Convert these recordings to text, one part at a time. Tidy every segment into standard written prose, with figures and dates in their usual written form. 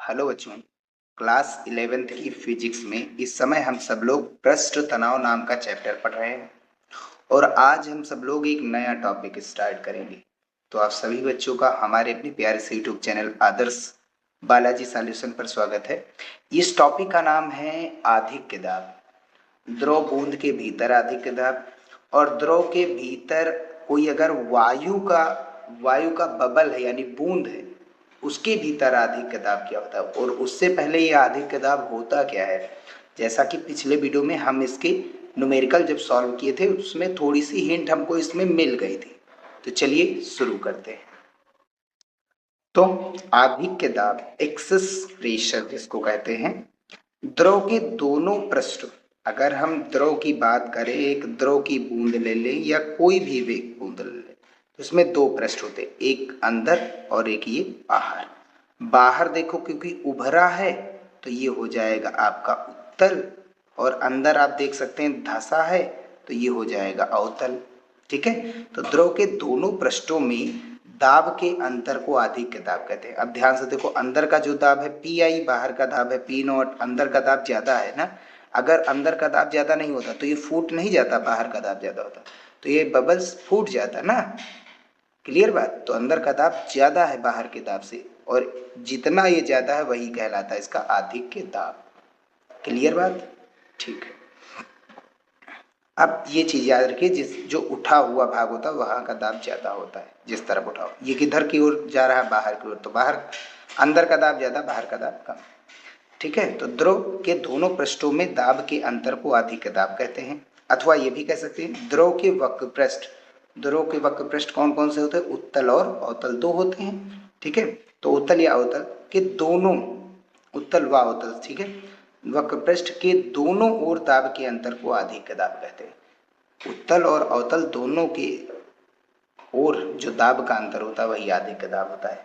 Hello बच्चों। Class 11th की physics में इस समय हम सब लोग पृष्ठ तनाव नाम का चैप्टर पढ़ रहे हैं और आज हम सब लोग एक नया टॉपिक स्टार्ट करेंगे। तो आप सभी बच्चों का हमारे अपने प्यारे से यूट्यूब चैनल आदर्श बालाजी सॉल्यूशन पर स्वागत है। इस टॉपिक का नाम है आधिक्य दाब। द्रव बूंद के भीतर आधिक्य दाब और द्रव के भीतर कोई अगर वायु का बबल है यानी बूंद है, उसके भीतर आधिक्य दाब क्या होता है और उससे पहले ये आधिक्य दाब होता क्या है। जैसा कि पिछले वीडियो में हम इसके न्यूमेरिकल जब सॉल्व किए थे उसमें थोड़ी सी हिंट हमको इसमें मिल गई थी। तो चलिए शुरू करते हैं। तो आधिक्य दाब एक्सेस प्रेशर जिसको कहते हैं, द्रव के दोनों पृष्ठ, अगर हम द्रव की बात करें, एक द्रव की बूंद ले लें या कोई भी एक बूंद ले लें, तो इसमें दो पृष्ठ होते हैं, एक अंदर और एक ये बाहर। बाहर देखो क्योंकि उभरा है तो ये हो जाएगा आपका उत्तल, और अंदर आप देख सकते हैं धंसा है तो ये हो जाएगा अवतल। ठीक है, तो द्रव के दोनों पृष्ठों में दाब के अंतर को आधिक्य दाब कहते हैं। अब ध्यान से देखो, अंदर का जो दाब है पी आई, बाहर का दाब है पी नॉट। अंदर का दाब ज्यादा है ना, अगर अंदर का दाब ज्यादा नहीं होता तो ये फूट नहीं जाता, बाहर का दाब ज्यादा होता तो ये बबल्स फूट जाता ना। क्लियर बात। तो अंदर का दाब ज्यादा है बाहर के दाब से, और जितना ये ज्यादा है वही कहलाता है इसका आधिक्य दाब। क्लियर बात। ठीक है, अब ये चीज याद रखिए, जिस जो उठा हुआ भाग होता है वहां का दाब ज्यादा होता है, जिस तरफ उठाओ। ये किधर की ओर जा रहा है, बाहर की ओर, तो बाहर अंदर का दाब ज्यादा, बाहर का दाब कम। ठीक है, तो द्रव के दोनों पृष्ठों में दाब के अंतर को आधिक्य दाब कहते हैं, अथवा ये भी कह सकते हैं द्रव के वक्र पृष्ठ। द्रव के वक्र पृष्ठ कौन कौन से होते हैं, उत्तल और अवतल दो होते हैं। ठीक है, तो उत्तल या अवतल के दोनों, उत्तल व अवतल, ठीक है, वक्र पृष्ठ के दोनों ओर दाब के अंतर को आधिक्य दाब कहते हैं। उत्तल और अवतल दोनों के ओर जो दाब का अंतर होता है वही आधिक्य दाब होता है।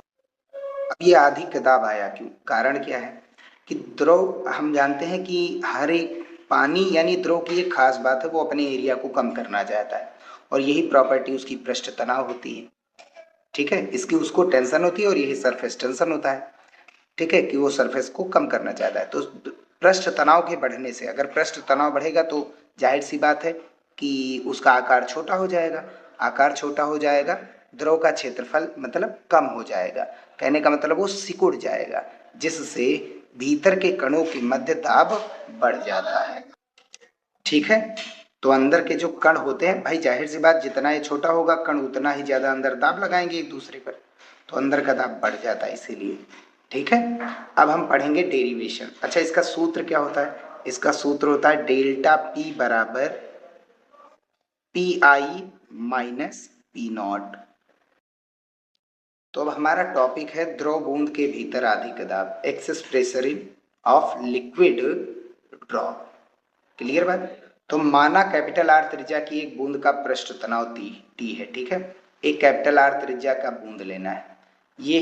अब ये आधिक्य दाब आया क्यों, कारण क्या है कि द्रव, हम जानते हैं कि हर एक पानी यानी द्रव की एक खास बात है, वो अपने एरिया को कम करना चाहता है और यही प्रॉपर्टी उसकी पृष्ठ तनाव होती है। ठीक है, इसकी उसको टेंशन होती है और यही सरफेस टेंशन होता है। ठीक है, कि वो सरफेस को कम करना चाहता है। तो पृष्ठ तनाव के बढ़ने से, अगर पृष्ठ तनाव बढ़ेगा तो जाहिर सी बात है कि उसका आकार छोटा हो जाएगा। आकार छोटा हो जाएगा, द्रव का क्षेत्रफल मतलब कम हो जाएगा। कहने का मतलब वो सिकुड़ जाएगा, जिससे भीतर के कणों की मध्य दाब बढ़ जाता है। ठीक है, तो अंदर के जो कण होते हैं भाई, जाहिर सी बात, जितना ये छोटा होगा कण उतना ही ज्यादा अंदर दाब लगाएंगे एक दूसरे पर, तो अंदर का दाब बढ़ जाता है इसीलिए। ठीक है, अब हम पढ़ेंगे डेरिवेशन। अच्छा, इसका सूत्र क्या होता है, इसका सूत्र होता है डेल्टा पी बराबर P I minus P not. तो अब हमारा टॉपिक है द्रव बूंद के भीतर आधिक्य दाब, excess pressure in of liquid drop. Clear बात। तो माना कैपिटल आर त्रिज्या की एक बूंद का पृष्ठ तनाव टी है। ठीक है, एक कैपिटल आर त्रिज्या का बूंद लेना है। ये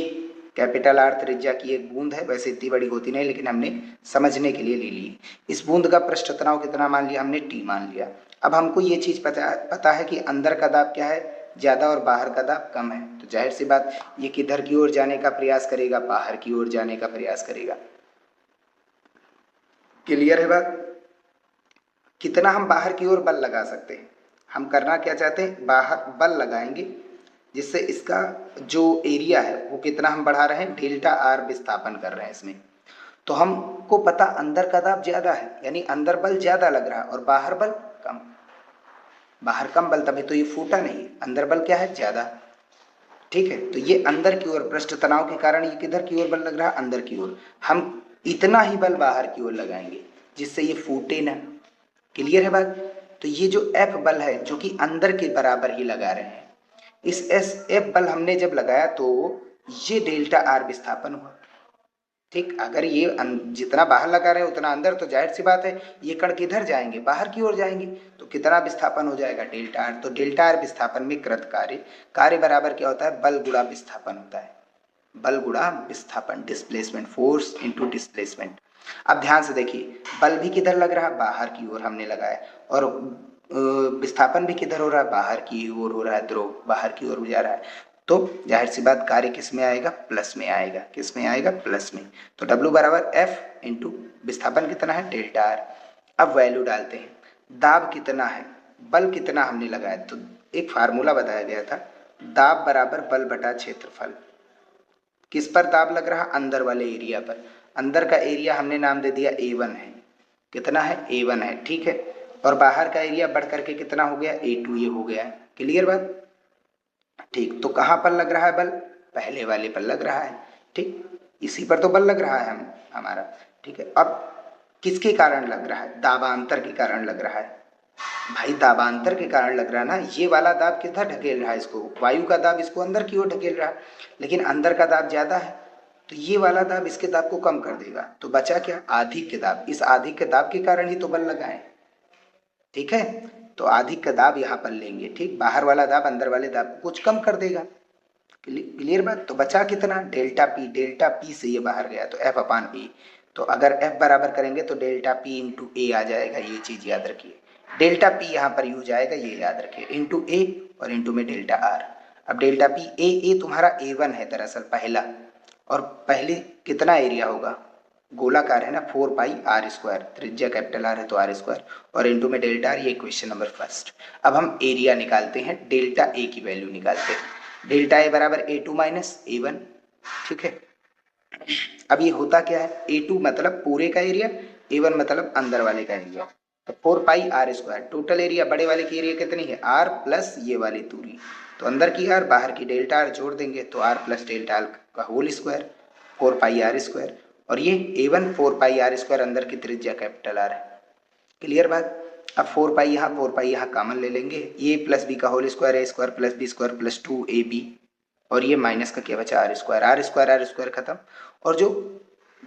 कैपिटल आर त्रिज्या की एक बूंद है, वैसे इतनी बड़ी होती नहीं लेकिन हमने समझने के लिए ले ली। इस बूंद का पृष्ठ तनाव कितना मान लिया हमने, टी मान लिया। अब हमको ये चीज पता है कि अंदर का दाब क्या है, ज्यादा, और बाहर का दाब कम है। तो जाहिर सी बात, ये किधर की ओर जाने का प्रयास करेगा, बाहर की ओर जाने का प्रयास करेगा। क्लियर है बात। कितना हम बाहर की ओर बल लगा सकते हैं, हम करना क्या चाहते हैं, बाहर बल लगाएंगे, जिससे इसका जो एरिया है वो कितना हम बढ़ा रहे हैं, डेल्टा आर विस्थापन कर रहे हैं इसमें। तो हमको पता अंदर का दाब ज्यादा है, यानी अंदर बल ज्यादा लग रहा है और बाहर बल कम। बाहर कम बल तभी तो ये फूटा नहीं, अंदर बल क्या है, ज्यादा। ठीक है, तो ये अंदर की ओर पृष्ठ तनाव के कारण ये किधर की ओर बल लग रहा है, अंदर की ओर। हम इतना ही बल बाहर की ओर लगाएंगे जिससे ये फूटे ना। क्लियर है बात। तो ये जो एफ बल है जो कि अंदर के बराबर ही लगा रहे हैं, इस एस एफ बल हमने जब लगाया तो ये डेल्टा आर विस्थापन हुआ। ठीक, अगर ये जितना बाहर लगा रहे हैं उतना अंदर, तो जाहिर सी बात है ये कण किधर जाएंगे, बाहर की ओर जाएंगे, तो कितना विस्थापन हो जाएगा, डेल्टा आर। तो डेल्टा आर विस्थापन में कृत कार्य, कार्य बराबर क्या होता है, बल गुणा विस्थापन होता है। बल गुणा विस्थापन, डिस्प्लेसमेंट, फोर्स इनटू डिस्प्लेसमेंट। अब ध्यान से देखिए, बल भी किधर लग रहा है, बाहर की ओर हमने लगाया, और विस्थापन भी किधर हो रहा है, बाहर की ओर हो रहा है, द्रव बाहर की ओर जा रहा है। तो जाहिर सी बात कार्य किस में आएगा, प्लस में आएगा। किस में आएगा, प्लस में। तो W बराबर F इंटू विस्थापन कितना है, डेल्टा आर। अब वैल्यू डालते हैं, दाब कितना है, बल कितना हमने लगाया। तो एक फार्मूला बताया गया था, दाब बराबर बल बटा क्षेत्रफल। किस पर दाब लग रहा, अंदर वाले एरिया पर। अंदर का एरिया हमने नाम दे दिया A1 है। कितना है, A1 है, ठीक है। और बाहर का एरिया बढ़ करके कितना हो गया, A2 ये हो गया है। क्लियर बात, ठीक। तो कहाँ पर लग रहा है बल, पहले वाले पर लग रहा है, ठीक। इसी पर तो बल लग रहा है हमारा, ठीक है। अब किसके कारण लग रहा है, दाबांतर के कारण लग रहा है। भाई दाबांतर के कारण लग रहा है ना, ये वाला दाब किधर ढकेल रहा है इसको, वायु का दाब इसको अंदर की ओर ढकेल रहा है, लेकिन अंदर का दाब ज्यादा है, तो ये वाला दाब इसके दाब को कम कर देगा। तो बचा क्या, आधिक्य दाब। इस आधिक्य दाब के कारण ही तो बल लगा है, ठीक है। तो आधिक्य दाब यहाँ पर लेंगे, ठीक। बाहर वाला दाब अंदर वाले दाब को कुछ कम कर देगा। क्लियर बात। तो बचा कितना, डेल्टा पी। डेल्टा पी से ये बाहर गया तो एफ अपान ए। तो अगर एफ बराबर करेंगे तो डेल्टा पी इंटू ए आ जाएगा, ये चीज याद रखिए। डेल्टा पी यहाँ पर यूज आएगा, ये याद रखिए, इंटू ए और इंटू में डेल्टा आर। अब डेल्टा पी ए तुम्हारा A1 है दरअसल पहला, और पहले कितना एरिया होगा, गोलाकार है ना, 4 पाई r स्क्वायर, त्रिज्या कैपिटल आर है तो आर स्क्वायर, और इंटू में डेल्टा आर। ये क्वेश्चन नंबर फर्स्ट। अब हम एरिया निकालते हैं, डेल्टा ए की वैल्यू निकालते हैं। डेल्टा ए बराबर A2 माइनस A1, ठीक है। अब ये होता क्या है, A2 मतलब पूरे का एरिया, A1 मतलब अंदर वाले का एरिया। तो 4 पाई r स्क्वायर, टोटल एरिया बड़े वाले की एरिया कितनी है, r प्लस ये वाली दूरी, तो अंदर की r बाहर की डेल्टा आर जोड़ देंगे तो r प्लस डेल्टा आर का होल स्क्वायर, 4 पाई r स्क्वायर। और ये A1 4 पाई r स्क्वायर, अंदर की त्रिज्या कैपिटल आर है। क्लियर बात। अब 4 पाई यहाँ कॉमन ले लेंगे, ए प्लस बी का whole square, A square plus B square plus 2ab, और ये माइनस का क्या बचा, R square. R square R square खत्म। और जो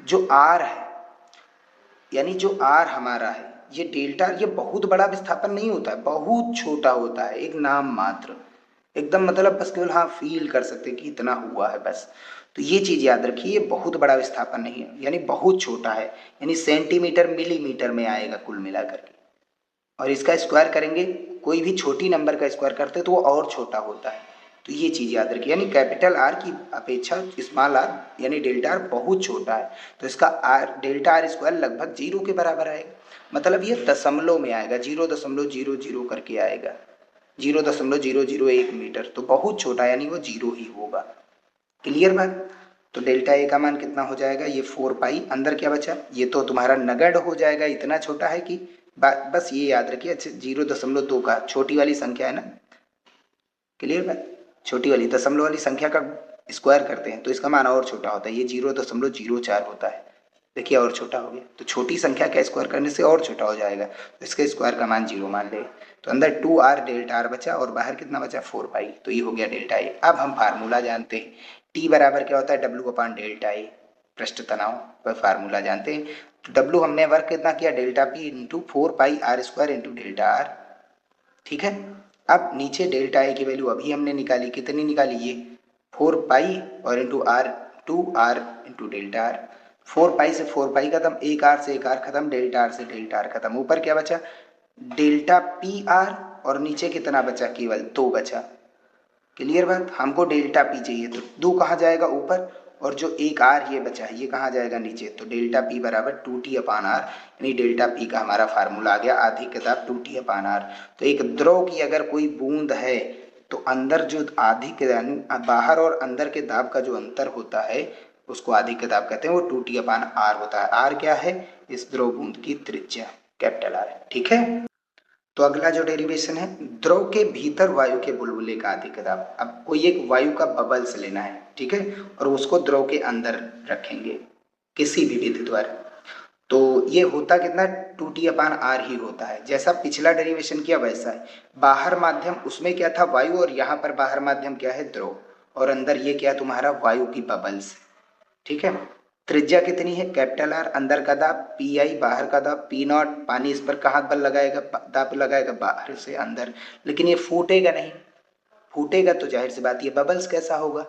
जो आर है, यानी जो आर हमारा है, ये डेल्टा, ये बहुत बड़ा विस्थापन नहीं होता है, बहुत छोटा होता है, एक नाम मात्र, एकदम मतलब बस केवल हाँ फील कर सकते हैं कि इतना हुआ है बस। तो ये चीज याद रखिए, ये बहुत बड़ा विस्थापन नहीं है, यानी बहुत छोटा है, यानी सेंटीमीटर मिलीमीटर में आएगा कुल मिलाकर के। और इसका स्क्वायर करेंगे, कोई भी छोटी नंबर का स्क्वायर करते तो वो और छोटा होता है। तो ये चीज याद रखिए, यानी कैपिटल आर की अपेक्षा स्मॉल आर यानी डेल्टा आर बहुत छोटा है, तो इसका आर डेल्टा आर स्क्वायर लगभग 0 के बराबर आएगा। मतलब ये दशमलव में आएगा, 0.00 करके आएगा, 0.001 मीटर, तो बहुत छोटा, यानी वो 0 ही होगा। क्लियर बात। तो डेल्टा ए का मान कितना हो जाएगा, ये 4 पाई, अंदर क्या बचा, ये तो तुम्हारा नगण्य हो जाएगा, इतना छोटा है कि बस ये याद रखिए, 0.2 का छोटी वाली संख्या है ना। क्लियर बात। छोटी वाली दशमलव वाली संख्या का स्क्वायर करते हैं तो इसका मान और छोटा होता है, ये 0.04 होता है, देखिए और छोटा हो गया। तो छोटी संख्या का स्क्वायर करने से और छोटा हो जाएगा, तो इसके स्क्वायर का मान 0 मान ले। तो अंदर 2r डेल्टा आर बचा और बाहर कितना बचा, 4 पाई, तो ये हो गया डेल्टा ए। अब हम फार्मूला जानते हैं, टी बराबर क्या होता है, W अपान डेल्टा ए, पृष्ठ तनाव पर फार्मूला जानते हैं। तो W हमने वर्क कितना किया, delta P into 4 pi r square into delta are, ठीक है। अब नीचे डेल्टा ए की वैल्यू अभी हमने निकाली, कितनी निकाली, ये 4 पाई और into r, 2r into delta r. 4 pi से 4 पाई खत्म, एक आर से एक आर खत्म, डेल्टा आर से डेल्टा आर खत्म, ऊपर क्या बचा, डेल्टा पी आर, और नीचे कितना बचा, केवल 2 बचा। क्लियर बात। हमको डेल्टा पी चाहिए, तो 2 कहाँ जाएगा, ऊपर, और जो एक आर ये बचा है ये कहाँ जाएगा, नीचे। तो डेल्टा पी बराबर 2t अपान आर, यानी डेल्टा पी का हमारा फार्मूला आ गया, आधिक्य दाब 2t अपान आर। तो एक द्रव की अगर कोई बूंद है तो अंदर जो आधिक्य यानी बाहर और अंदर के दाब का जो अंतर होता है उसको आधिक्य दाब कहते हैं, वो 2t अपान आर होता है। आर क्या है, इस द्रव बूंद की त्रिज्या कैपिटल आर है, ठीक है। तो अगला जो डेरिवेशन है, द्रव के भीतर वायु के बुलबुले का आधिक्य दाब। अब कोई एक वायु का बबल्स लेना है, ठीक है, और उसको द्रव के अंदर रखेंगे किसी भी विधि द्वारा, तो ये होता कितना, 2t अपान आर ही होता है, जैसा पिछला डेरिवेशन किया वैसा है। बाहर माध्यम उसमें क्या था, वायु, और यहाँ पर बाहर माध्यम क्या है, द्रव, और अंदर ये क्या तुम्हारा वायु की बबल्स, ठीक है। त्रिज्या कितनी है, कैपिटल आर, अंदर का दाब पी आई, बाहर का दाब पी नॉट। पानी इस पर कहाँ बल लगाएगा, दाब लगाएगा बाहर से अंदर, लेकिन ये फूटेगा नहीं, फूटेगा तो जाहिर सी बात ये बबल्स कैसा होगा,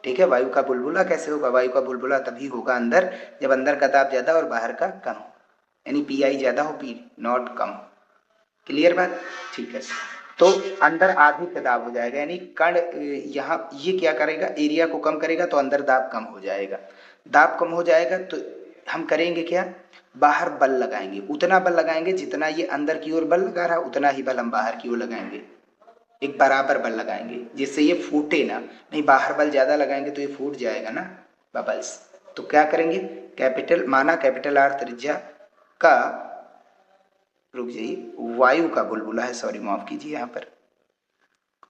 ठीक है। वायु का बुलबुला कैसे होगा, वायु का बुलबुला तभी होगा अंदर जब अंदर का दाब ज्यादा और बाहर का कम हो, यानी पी आई ज्यादा हो, पी नॉट कम। क्लियर बात, ठीक है। तो अंदर आधी दाब हो जाएगा, यानी कण यहाँ ये क्या करेगा, एरिया को कम करेगा तो अंदर दाब कम हो जाएगा। दाब कम हो जाएगा तो हम करेंगे क्या, बाहर बल लगाएंगे, उतना बल लगाएंगे जितना ये अंदर की ओर बल लगा रहा है उतना ही बल हम बाहर की ओर लगाएंगे, एक बराबर बल लगाएंगे जिससे ये फूटे ना, नहीं बाहर बल ज्यादा लगाएंगे तो ये फूट जाएगा ना बबल्स। तो क्या करेंगे, कैपिटल माना कैपिटल आर त्रिज्या का, रुक जाइए, वायु का बुलबुला है, सॉरी माफ कीजिए, यहाँ पर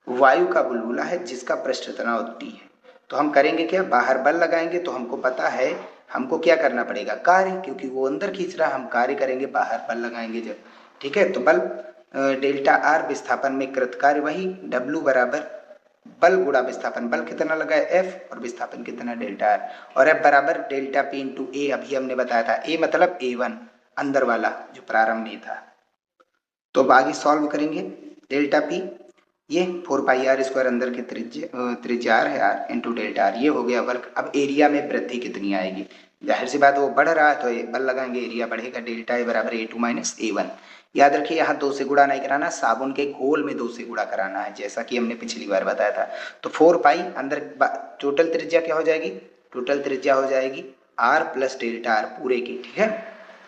वायु का बुलबुला है जिसका पृष्ठ तनाव टी है। तो हम करेंगे क्या, बाहर बल लगाएंगे तो हमको पता है हमको क्या करना पड़ेगा, कार्य, क्योंकि वो अंदर खींच रहा, हम कार्य करेंगे बाहर बल लगाएंगे जब, ठीक है। तो बल डेल्टा आर विस्थापन में कृत कार्य वही डब्ल्यू बराबर बल गुणा विस्थापन, बल कितना लगा है एफ और विस्थापन कितना डेल्टा आर, और एफ बराबर डेल्टा पी इंटू ए, अभी हमने बताया था ए मतलब ए1 अंदर वाला जो प्रारंभ में था। तो अब आगे सॉल्व करेंगे, डेल्टा पी ये 4 पाई r² अंदर की त्रिज्या r है r इंटू डेल्टा आर, ये हो गया वर्ग। अब एरिया में वृद्धि कितनी आएगी, जाहिर सी बात वो बढ़ रहा है तो ये बल लगाएंगे, एरिया बढ़ेगा, डेल्टा ए बराबर A2 माइनस A1। याद रखिए यहाँ 2 से गुणा नहीं कराना, साबुन के घोल में 2 से गुणा कराना है, जैसा कि हमने पिछली बार बताया था। तो 4 पाई अंदर टोटल त्रिज्या क्या हो जाएगी, टोटल त्रिज्या हो जाएगी r प्लस डेल्टा आर पूरे की, ठीक है।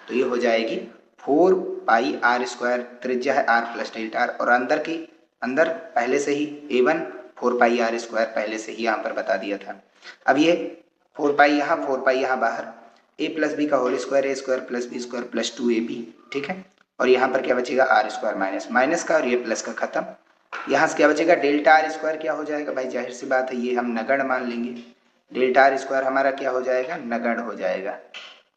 तो ये हो जाएगी 4 पाई r² त्रिज्या है r प्लस डेल्टा आर, और अंदर की अंदर पहले से ही A1 4 पाई r² पहले से ही यहाँ पर बता दिया था। अब ये 4 पाई यहाँ 4 पाई यहाँ बाहर, a प्लस बी का whole square A square plus B square plus 2ab, ठीक है। और यहाँ पर क्या बचेगा r² माइनस माइनस का, और ये प्लस का खत्म। यहाँ से क्या बचेगा, डेल्टा r² क्या हो जाएगा भाई, जाहिर सी बात है ये हम नगण्य मान लेंगे, डेल्टा r² हमारा क्या हो जाएगा, नगण्य हो जाएगा,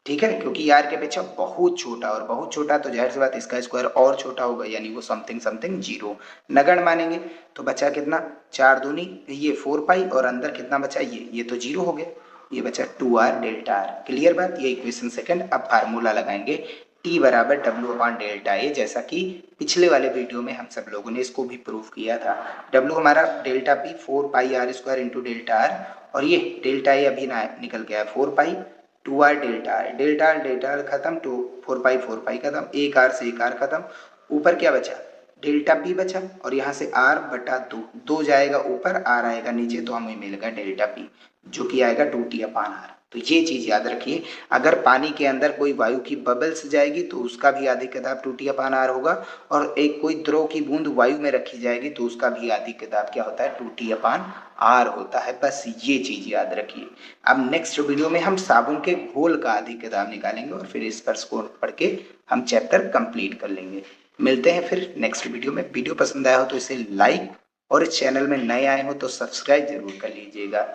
ठीक है। क्योंकि यार के अपेक्षा बहुत छोटा, और बहुत छोटा तो जाहिर सी बात इसका स्क्वायर और छोटा होगा, यानी वो समथिंग समथिंग जीरो, नगण्य मानेंगे। तो बचा कितना, 4 दूनी ये 4 पाई, और अंदर कितना बचा, ये तो जीरो हो गया, ये बचा 2r डेल्टा आर। क्लियर बात, ये इक्वेशन सेकंड। अब फार्मूला लगाएंगे T बराबर W अपॉन डेल्टा ए, जैसा कि पिछले वाले वीडियो में हम सब लोगों ने इसको भी प्रूव किया था। W हमारा delta P 4 pi r² into delta are, और ये डेल्टा ए अभी ना निकल गया 4 पाई 2r delta R, delta R खत्म, 4 पाई खत्म, एक आर से एक आर खत्म, ऊपर क्या बचा, डेल्टा पी बचा, और यहाँ से r बटा 2 जाएगा ऊपर, r आएगा नीचे, तो हमें मिलेगा डेल्टा पी जो कि आएगा 2t अपान r। तो ये चीज याद रखिए, अगर पानी के अंदर कोई वायु की बबल्स जाएगी तो उसका भी आधिक्य दाब 2t अपान r होगा, और एक कोई द्रव की बूंद वायु में रखी जाएगी तो उसका भी आधिक्य दाब क्या होता है, 2t अपान r होता है। बस ये चीज याद रखिए। अब नेक्स्ट वीडियो में हम साबुन के घोल का आधिक्य दाब निकालेंगे, और फिर इस पर स्कोर पढ़ के हम चैप्टर कंप्लीट कर लेंगे। मिलते हैं फिर नेक्स्ट वीडियो में। वीडियो पसंद आया हो तो इसे लाइक, और इस चैनल में नए आए हो तो सब्सक्राइब जरूर कर लीजिएगा।